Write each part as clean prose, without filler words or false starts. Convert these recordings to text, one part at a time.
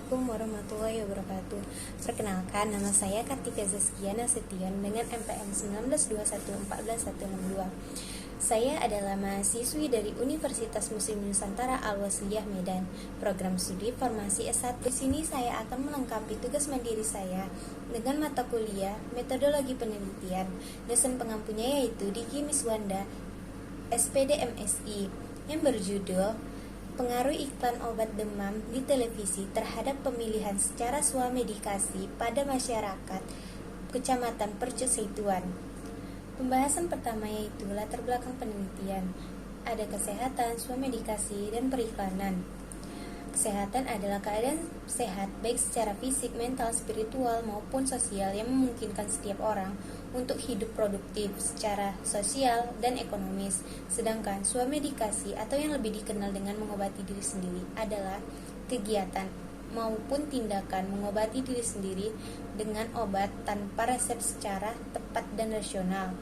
Assalamualaikum warahmatullahi wabarakatuh. Perkenalkan, nama saya Kartika Zaskia Nasution dengan NPM 1921146162. Saya adalah mahasiswi dari Universitas Muslim Nusantara Al-Wasliyah Medan, program studi Farmasi S1. Di sini saya akan melengkapi tugas mandiri saya dengan mata kuliah Metodologi Penelitian. Dosen pengampunya yaitu Diki Miswanda, SPD MSI, yang berjudul Pengaruh iklan obat demam di televisi terhadap pemilihan secara swamedikasi pada masyarakat Kecamatan Percut Seituan. Pembahasan pertama yaitu latar belakang penelitian. Ada kesehatan, swamedikasi, dan periklanan. Kesehatan adalah keadaan sehat baik secara fisik, mental, spiritual, maupun sosial yang memungkinkan setiap orang untuk hidup produktif secara sosial dan ekonomis. Sedangkan swamedikasi atau yang lebih dikenal dengan mengobati diri sendiri adalah kegiatan maupun tindakan mengobati diri sendiri dengan obat tanpa resep secara tepat dan rasional.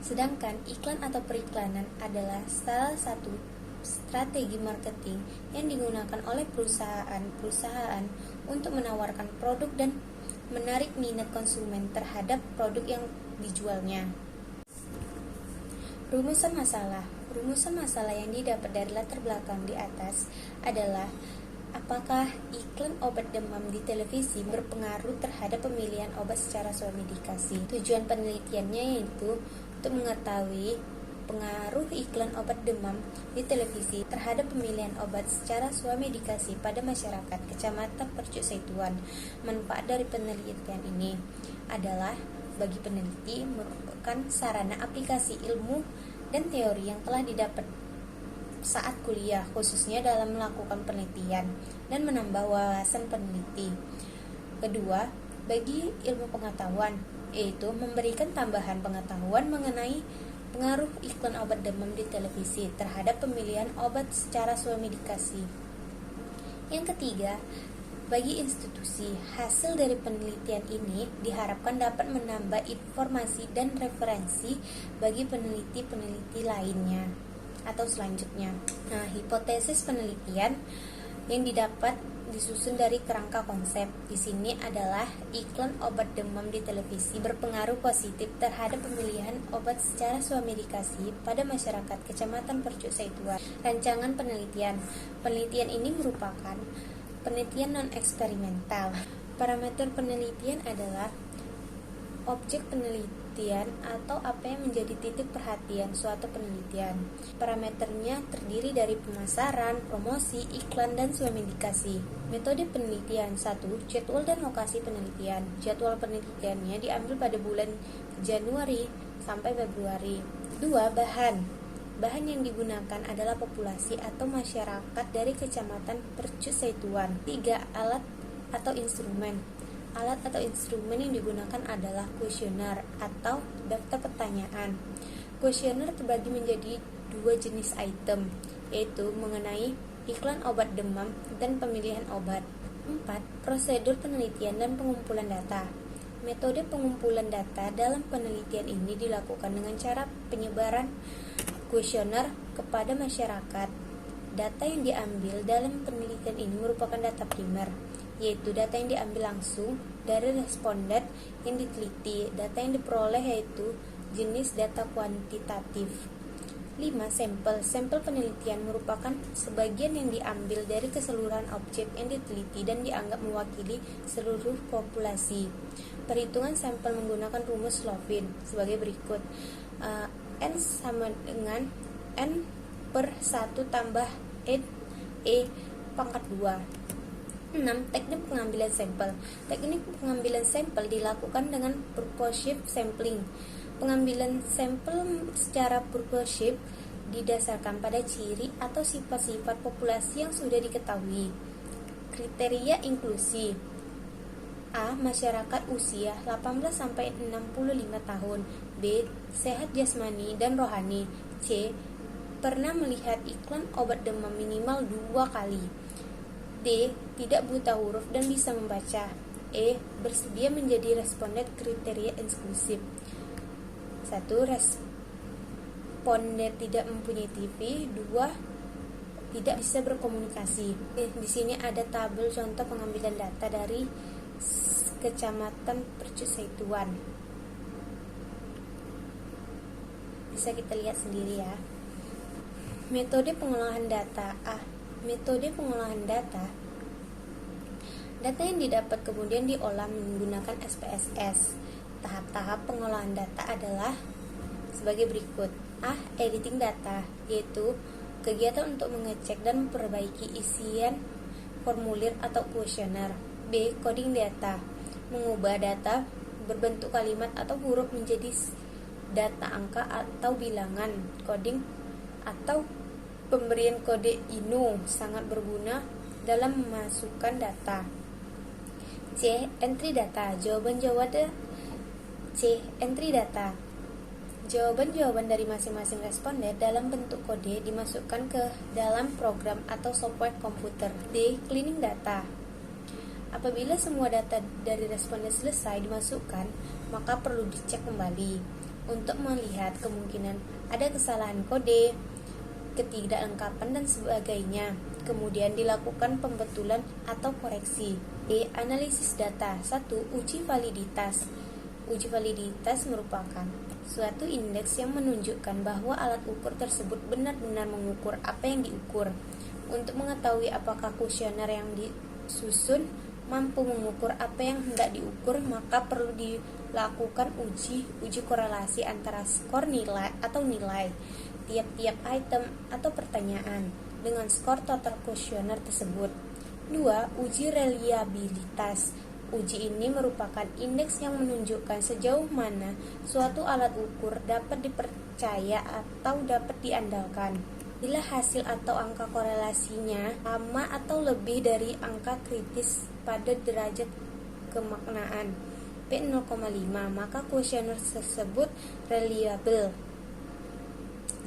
Sedangkan iklan atau periklanan adalah salah satu strategi marketing yang digunakan oleh perusahaan untuk menawarkan produk dan menarik minat konsumen terhadap produk yang dijualnya. Rumusan masalah yang didapat dari latar belakang di atas adalah apakah iklan obat demam di televisi berpengaruh terhadap pemilihan obat secara swamedikasi. Tujuan penelitiannya yaitu untuk mengetahui pengaruh iklan obat demam di televisi terhadap pemilihan obat secara swamedikasi pada masyarakat Kecamatan Percut Seituan. Manfaat dari penelitian ini adalah bagi peneliti merupakan sarana aplikasi ilmu dan teori yang telah didapat saat kuliah, khususnya dalam melakukan penelitian dan menambah wawasan peneliti. Kedua, bagi ilmu pengetahuan, yaitu memberikan tambahan pengetahuan mengenai pengaruh iklan obat demam di televisi terhadap pemilihan obat secara swamedikasi. Yang ketiga, bagi institusi, hasil dari penelitian ini diharapkan dapat menambah informasi dan referensi bagi peneliti-peneliti lainnya atau selanjutnya. Nah, hipotesis penelitian yang didapat disusun dari kerangka konsep. Di sini adalah iklan obat demam di televisi berpengaruh positif terhadap pemilihan obat secara swamedikasi pada masyarakat Kecamatan Percut Seituan. Rancangan penelitian. Penelitian ini merupakan penelitian non-eksperimental. Parameter penelitian adalah objek penelitian atau apa yang menjadi titik perhatian suatu penelitian. Parameternya terdiri dari pemasaran, promosi, iklan, dan swamedikasi. Metode penelitian. 1. Jadwal dan lokasi penelitian. Jadwal penelitiannya diambil pada bulan Januari sampai Februari. 2. Bahan yang digunakan adalah populasi atau masyarakat dari Kecamatan Percut Seituan. 3. Alat atau instrumen. Alat atau instrumen yang digunakan adalah kuesioner atau daftar pertanyaan. Kuesioner terbagi menjadi dua jenis item, yaitu mengenai iklan obat demam dan pemilihan obat. 4. Prosedur penelitian dan pengumpulan data. Metode pengumpulan data dalam penelitian ini dilakukan dengan cara penyebaran kuesioner kepada masyarakat. Data yang diambil dalam penelitian ini merupakan data primer, yaitu data yang diambil langsung dari responden yang diteliti. Data yang diperoleh yaitu jenis data kuantitatif. 5. Sampel penelitian merupakan sebagian yang diambil dari keseluruhan objek yang diteliti dan dianggap mewakili seluruh populasi. Perhitungan sampel menggunakan rumus Slovin sebagai berikut. N sama dengan N per 1 tambah E pangkat 2. 6. Teknik pengambilan sampel. Teknik pengambilan sampel dilakukan dengan purposive sampling. Pengambilan sampel secara purposive didasarkan pada ciri atau sifat-sifat populasi yang sudah diketahui. Kriteria inklusi. A. Masyarakat usia 18 sampai 65 tahun. B. Sehat jasmani dan rohani. C. Pernah melihat iklan obat demam minimal 2 kali. D. Tidak buta huruf dan bisa membaca. E. Bersedia menjadi responden kriteria eksklusif. 1. Responden tidak mempunyai TV. 2. tidak bisa berkomunikasi. Di sini ada tabel contoh pengambilan data dari Kecamatan Percuseituan. Bisa kita lihat sendiri ya. Metode pengolahan data. Metode pengolahan data. Data yang didapat kemudian diolah menggunakan SPSS. Tahap-tahap pengolahan data adalah sebagai berikut. Editing data, yaitu kegiatan untuk mengecek dan memperbaiki isian formulir atau kuesioner. B. Coding data, mengubah data berbentuk kalimat atau huruf menjadi data angka atau bilangan. Coding atau pemberian kode INO sangat berguna dalam memasukkan data. C. Entry data, jawaban-jawaban. C. Entry data, jawaban-jawaban dari masing-masing responden dalam bentuk kode dimasukkan ke dalam program atau software komputer. D. Cleaning data, apabila semua data dari responden selesai dimasukkan, maka perlu dicek kembali untuk melihat kemungkinan ada kesalahan kode, ketidaklengkapan dan sebagainya. Kemudian dilakukan pembetulan atau koreksi. D. Analisis data. 1. Uji validitas. Uji validitas merupakan suatu indeks yang menunjukkan bahwa alat ukur tersebut benar-benar mengukur apa yang diukur. Untuk mengetahui apakah kuesioner yang disusun mampu mengukur apa yang hendak diukur, maka perlu dilakukan uji korelasi antara skor nilai atau nilai tiap-tiap item atau pertanyaan dengan skor total kuesioner tersebut. 2. Uji reliabilitas. Uji ini merupakan indeks yang menunjukkan sejauh mana suatu alat ukur dapat dipercaya atau dapat diandalkan. Bila hasil atau angka korelasinya sama atau lebih dari angka kritis pada derajat kemaknaan P0,5, maka kuesioner tersebut reliable.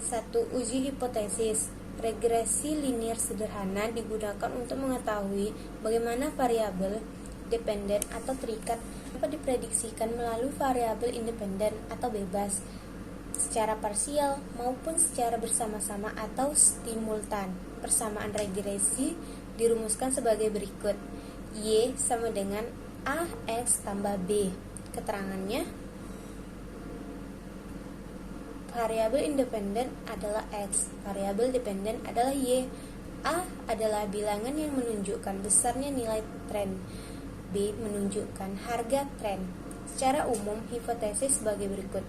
1. Uji hipotesis. Regresi linier sederhana digunakan untuk mengetahui bagaimana variabel dependen atau terikat dapat diprediksikan melalui variabel independen atau bebas secara parsial maupun secara bersama-sama atau simultan. Persamaan regresi dirumuskan sebagai berikut. Y sama dengan AX tambah B. Keterangannya, variabel independen adalah X, variabel dependen adalah Y. A adalah bilangan yang menunjukkan besarnya nilai tren. B menunjukkan harga tren. Secara umum, hipotesis sebagai berikut.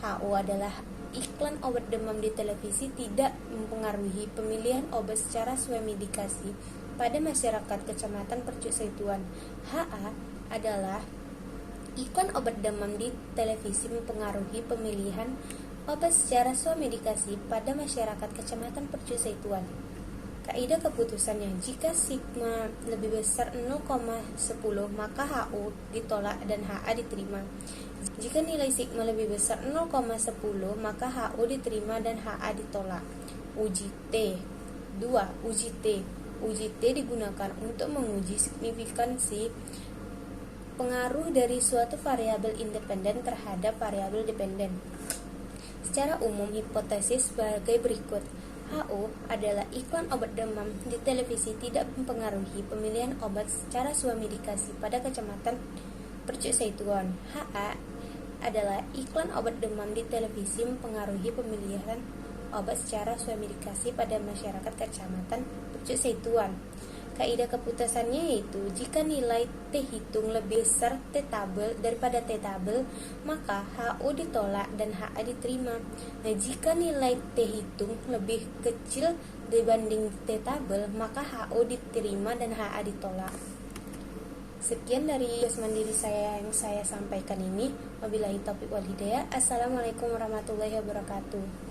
HO adalah iklan obat demam di televisi tidak mempengaruhi pemilihan obat secara swemedikasi pada masyarakat Kecamatan Percuseituan. HA adalah iklan obat demam di televisi mempengaruhi pemilihan obat secara swemedikasi pada masyarakat Kecamatan Percuseituan. Kaidah keputusannya, jika sigma lebih besar 0,10 maka HO ditolak dan HA diterima. Jika nilai sigma lebih besar 0,10 maka HO diterima dan HA ditolak. Uji T. 2. Uji T. Uji T digunakan untuk menguji signifikansi pengaruh dari suatu variabel independen terhadap variabel dependen. Secara umum, hipotesis sebagai berikut. HO adalah iklan obat demam di televisi tidak mempengaruhi pemilihan obat secara swemedikasi pada Kecamatan Percuseituan. HA adalah iklan obat demam di televisi mempengaruhi pemilihan obat secara swemedikasi pada masyarakat Kecamatan Percuseituan. Kaidah keputusannya yaitu jika nilai T hitung lebih besar T tabel daripada T tabel, maka HO ditolak dan HA diterima. Nah, jika nilai T hitung lebih kecil dibanding T tabel, maka HO diterima dan HA ditolak. Sekian dari tugas mandiri saya yang saya sampaikan ini. Wabillahi taufiq wal hidayah. Assalamualaikum warahmatullahi wabarakatuh.